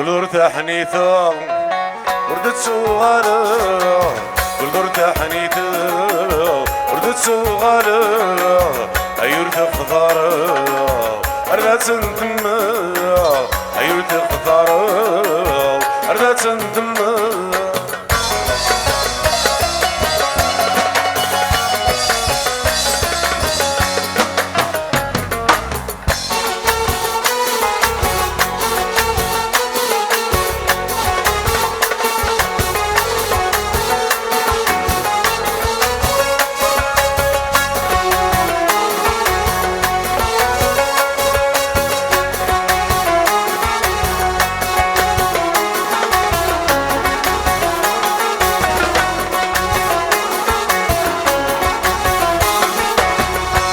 قول ارتاحنيثا وردت صغارة قول ارتاحنيثا وردت صغارة أيورت خضارة أردت سنتما أيورت خضارة أردت سنتما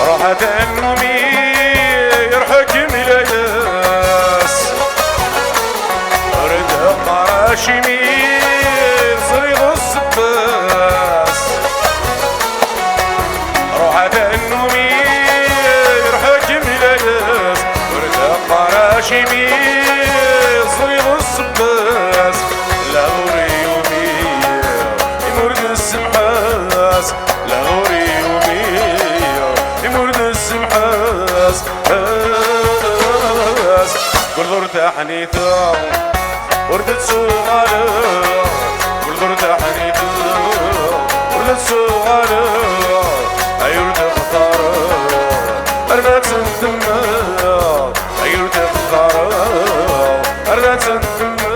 روحت النومي يرحكم الياس رد قراشمي صريغ السباس روحت النومي يرحكم الياس رد قراشمي صريغ السباس لا غوري يومي يمرد السمحاس لا غوري يومي يمرد السمحاس قل ارتاحنيثا وردت صغارة قل ارتاحنيثا وردت صغارة أيورد خطارة أردت سنتما أيورد خطارة أردت سنتما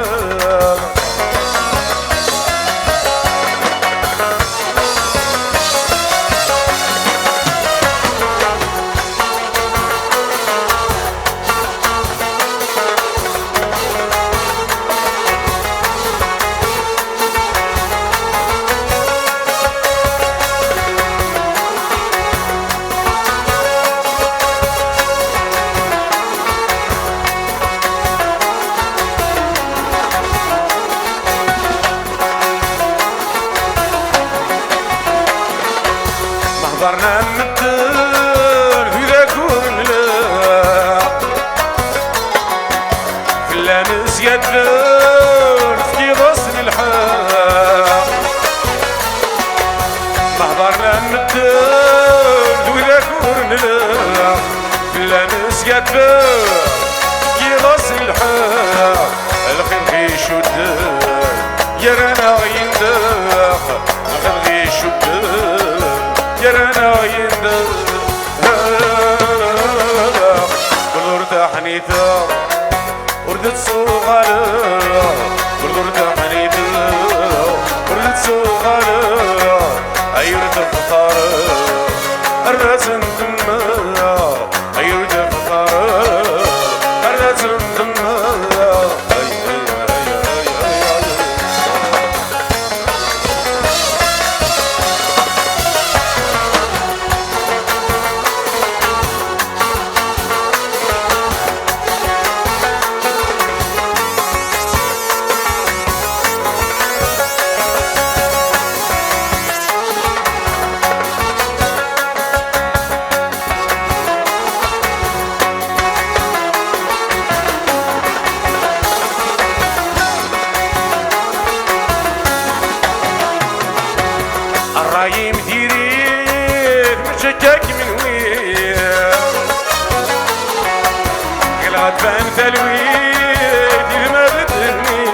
محضرنا نمتر في ذاك ونلا في اللامس يدر في غصن الحق محضرنا نمتر في ذاك ونلا في اللامس يدر في غصن الحق الخير غيش ودر يرانا يندخ الخير غيش ودر يرانا يندخ قل ارتاحنيثا وردت صغارة قل ارتاحنيثا وردت صغارة أيورت خطارة أردت سنتما أيورت خطارة أردت سنتما الرايم ديريك مشكاك من وين قلعت فان تلويد دير ما بدني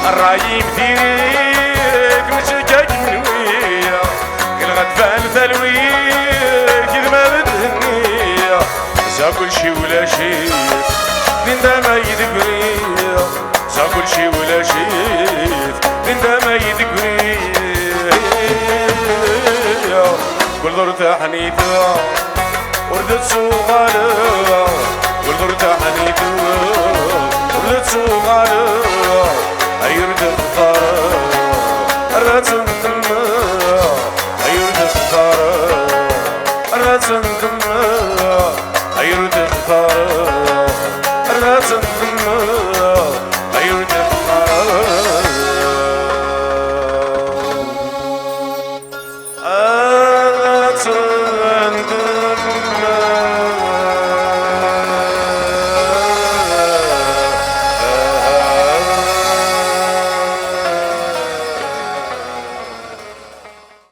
الرايم ديريك مشكاك من وين قلعت فان تلويد دير ما بدني ساكل شي ولا شي من ما يدبري ساكل شي ولا شي عندما يذكري قل ارتاحنيثا وردت صغارة قل ارتاحنيثا وردت صغارة أيرد خطارة